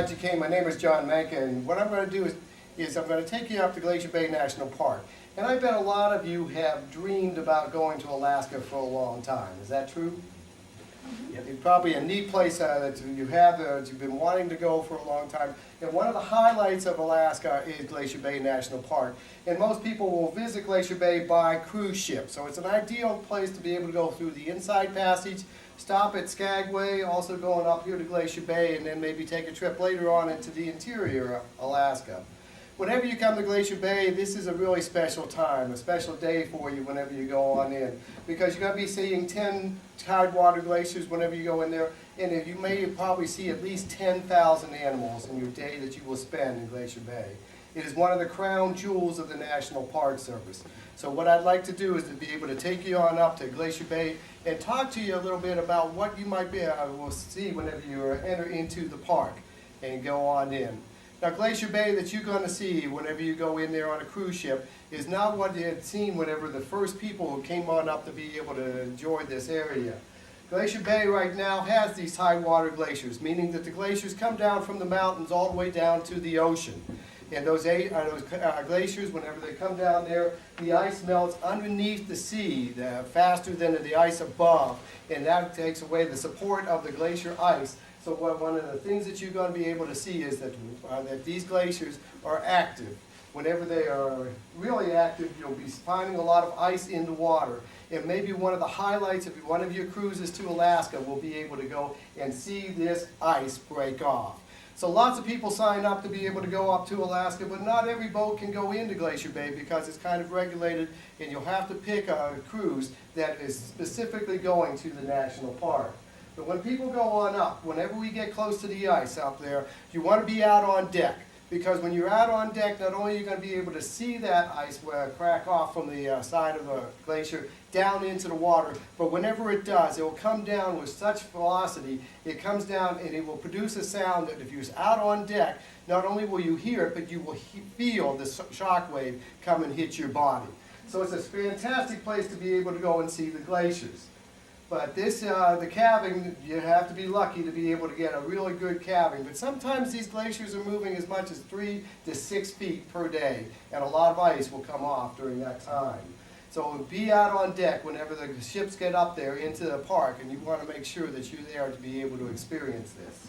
You came. My name is John Manka, and what I'm going to do is I'm going to take you up to Glacier Bay National Park. And I bet a lot of you have dreamed about going to Alaska for a long time. Is that true? Yep. It's probably a neat place that you've been wanting to go for a long time. And one of the highlights of Alaska is Glacier Bay National Park. And most people will visit Glacier Bay by cruise ship. So it's an ideal place to be able to go through the Inside Passage, stop at Skagway, also going up here to Glacier Bay, and then maybe take a trip later on into the interior of Alaska. Whenever you come to Glacier Bay, this is a really special time, a special day for you whenever you go on in. Because you're going to be seeing 10 tidewater glaciers whenever you go in there, and you may probably see at least 10,000 animals in your day that you will spend in Glacier Bay. It is one of the crown jewels of the National Park Service. So what I'd like to do is to be able to take you on up to Glacier Bay and talk to you a little bit about what you might be able to see whenever you enter into the park and go on in. Now, Glacier Bay that you're going to see whenever you go in there on a cruise ship is not what you had seen whenever the first people who came on up to be able to enjoy this area. Glacier Bay right now has these tidewater glaciers, meaning that the glaciers come down from the mountains all the way down to the ocean. And those glaciers, whenever they come down there, the ice melts underneath the sea faster than the ice above, and that takes away the support of the glacier ice. So one of the things that you're going to be able to see is that these glaciers are active. Whenever they are really active, you'll be finding a lot of ice in the water. And maybe one of the highlights of one of your cruises to Alaska will be able to go and see this ice break off. So lots of people sign up to be able to go up to Alaska, but not every boat can go into Glacier Bay because it's kind of regulated, and you'll have to pick a cruise that is specifically going to the national park. But when people go on up, whenever we get close to the ice up there, you want to be out on deck. Because when you're out on deck, not only are you going to be able to see that ice crack off from the side of the glacier down into the water, but whenever it does, it will come down with such velocity, it comes down and it will produce a sound that if you're out on deck, not only will you hear it, but you will feel the shock wave come and hit your body. So it's a fantastic place to be able to go and see the glaciers. But the calving, you have to be lucky to be able to get a really good calving. But sometimes these glaciers are moving as much as 3 to 6 feet per day, and a lot of ice will come off during that time. So be out on deck whenever the ships get up there into the park, and you want to make sure that you're there to be able to experience this.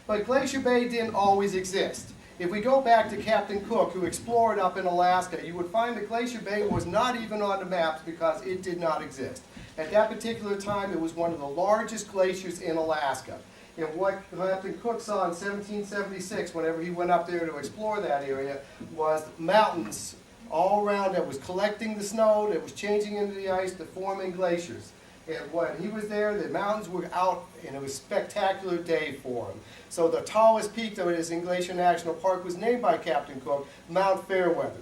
But Glacier Bay didn't always exist. If we go back to Captain Cook, who explored up in Alaska, you would find that Glacier Bay was not even on the maps because it did not exist. At that particular time, it was one of the largest glaciers in Alaska. And what Captain Cook saw in 1776, whenever he went up there to explore that area, was mountains all around that was collecting the snow, that was changing into the ice, to forming glaciers. And when he was there, the mountains were out, and it was a spectacular day for him. So the tallest peak that is in Glacier National Park was named by Captain Cook, Mount Fairweather.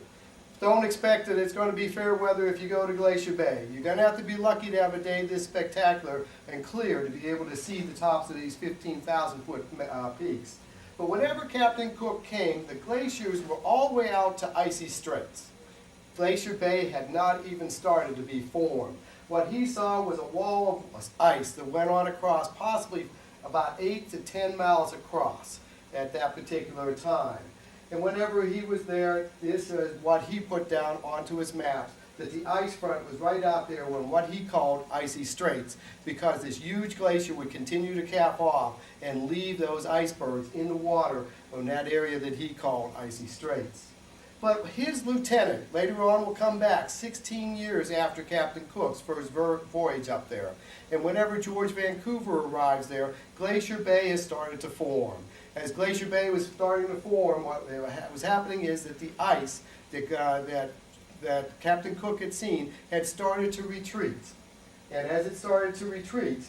Don't expect that it's going to be fair weather if you go to Glacier Bay. You're going to have to be lucky to have a day this spectacular and clear to be able to see the tops of these 15,000-foot peaks. But whenever Captain Cook came, the glaciers were all the way out to icy straits. Glacier Bay had not even started to be formed. What he saw was a wall of ice that went on across, possibly about 8 to 10 miles across at that particular time. And whenever he was there, this is what he put down onto his maps, that the ice front was right out there on what he called icy straits, because this huge glacier would continue to cap off and leave those icebergs in the water on that area that he called icy straits. But his lieutenant later on will come back 16 years after Captain Cook's first voyage up there. And whenever George Vancouver arrives there, Glacier Bay has started to form. As Glacier Bay was starting to form, what was happening is that the ice that Captain Cook had seen had started to retreat. And as it started to retreat,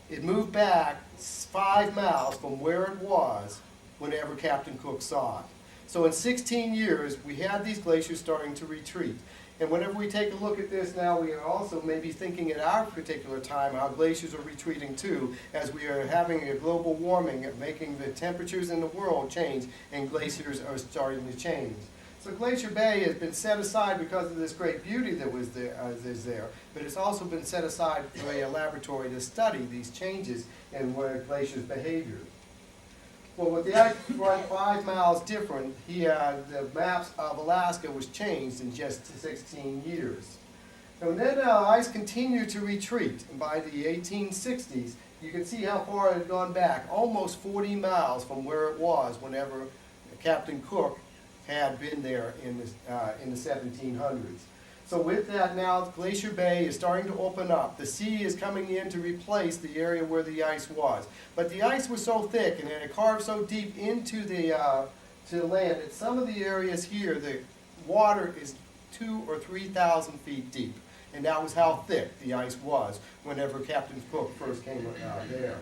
it moved back 5 miles from where it was whenever Captain Cook saw it. So in 16 years, we had these glaciers starting to retreat. And whenever we take a look at this now, we are also maybe thinking at our particular time how glaciers are retreating too, as we are having a global warming and making the temperatures in the world change, and glaciers are starting to change. So Glacier Bay has been set aside because of this great beauty that is there, but it's also been set aside for a laboratory to study these changes in glaciers' behavior. Well, with the ice run 5 miles different, the maps of Alaska was changed in just 16 years. And then ice continued to retreat. And by the 1860s, you can see how far it had gone back, almost 40 miles from where it was whenever Captain Cook had been there in the 1700s. So with that now, Glacier Bay is starting to open up. The sea is coming in to replace the area where the ice was. But the ice was so thick and it had carved so deep into the land that some of the areas here, the water is 2,000 or 3,000 feet deep. And that was how thick the ice was whenever Captain Cook first came there.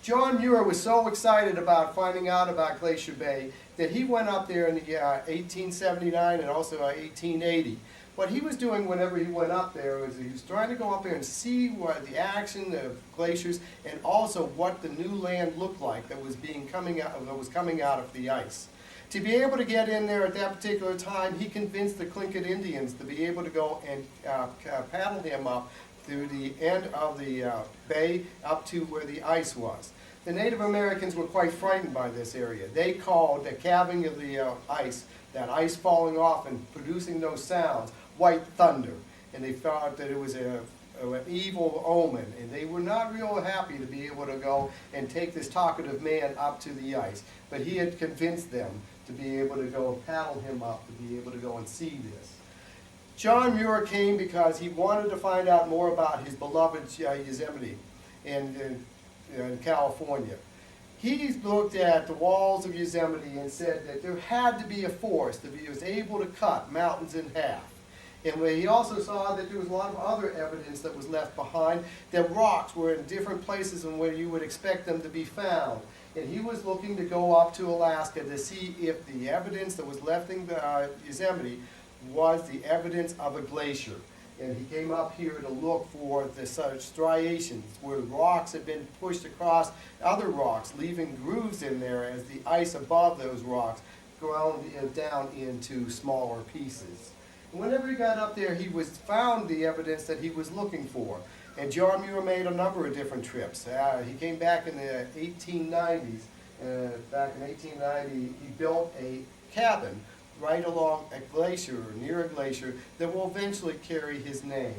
John Muir was so excited about finding out about Glacier Bay that he went up there in the 1879 and also 1880. What he was doing whenever he went up there was he was trying to go up there and see what the action of glaciers and also what the new land looked like that was coming out of the ice. To be able to get in there at that particular time, he convinced the Tlingit Indians to be able to go and paddle him up through the end of the bay up to where the ice was. The Native Americans were quite frightened by this area. They called the calving of the ice, that ice falling off and producing those sounds, white thunder. And they thought that it was an evil omen. And they were not real happy to be able to go and take this talkative man up to the ice. But he had convinced them to be able to go paddle him up, to be able to go and see this. John Muir came because he wanted to find out more about his beloved Yosemite in California. He looked at the walls of Yosemite and said that there had to be a force that was able to cut mountains in half. And he also saw that there was a lot of other evidence that was left behind, that rocks were in different places than where you would expect them to be found. And he was looking to go up to Alaska to see if the evidence that was left in Yosemite was the evidence of a glacier. And he came up here to look for the such striations where rocks had been pushed across other rocks, leaving grooves in there as the ice above those rocks ground down into smaller pieces. And whenever he got up there, he found the evidence that he was looking for. And John Muir made a number of different trips. He came back in the 1890s. Back in 1890, he built a cabin right along a glacier, or near a glacier, that will eventually carry his name.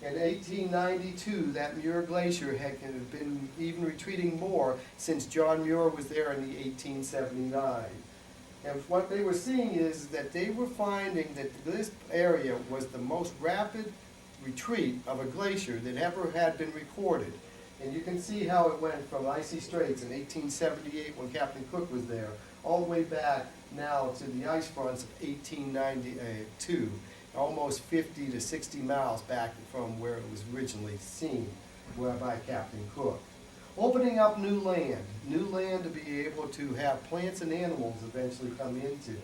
In 1892, that Muir Glacier had been even retreating more since John Muir was there in the 1879. And what they were seeing is that they were finding that this area was the most rapid retreat of a glacier that ever had been recorded. And you can see how it went from icy straits in 1878 when Captain Cook was there, all the way back now to the ice fronts of 1892, almost 50 to 60 miles back from where it was originally seen by Captain Cook. Opening up new land to be able to have plants and animals eventually come into it.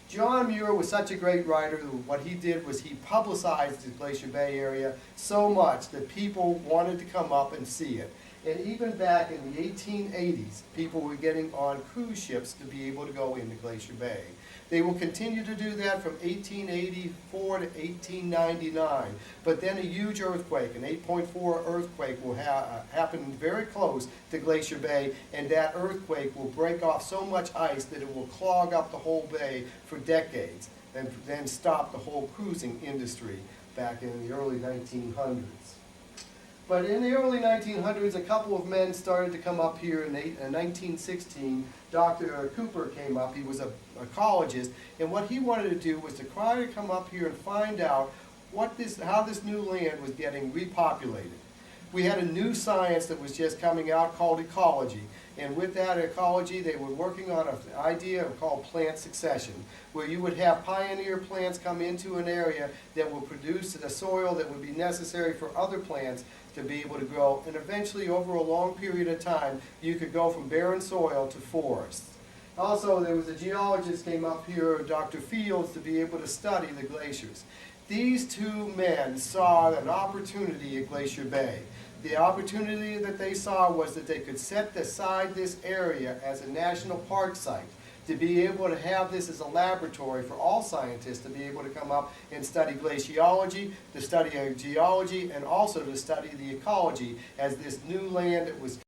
John Muir was such a great writer that what he did was he publicized the Glacier Bay area so much that people wanted to come up and see it. And even back in the 1880s, people were getting on cruise ships to be able to go into Glacier Bay. They will continue to do that from 1884 to 1899. But then a huge earthquake, an 8.4 earthquake, will happen very close to Glacier Bay, and that earthquake will break off so much ice that it will clog up the whole bay for decades, and then stop the whole cruising industry back in the early 1900s. But in the early 1900s, a couple of men started to come up here. In 1916, Dr. Cooper came up. He was an ecologist, and what he wanted to do was to try to come up here and find out how this new land was getting repopulated. We had a new science that was just coming out called ecology. And with that ecology, they were working on an idea called plant succession, where you would have pioneer plants come into an area that will produce the soil that would be necessary for other plants to be able to grow. And eventually, over a long period of time, you could go from barren soil to forests. Also, there was a geologist came up here, Dr. Fields, to be able to study the glaciers. These two men saw an opportunity at Glacier Bay. The opportunity that they saw was that they could set aside this area as a national park site, to be able to have this as a laboratory for all scientists to be able to come up and study glaciology, to study geology, and also to study the ecology as this new land that was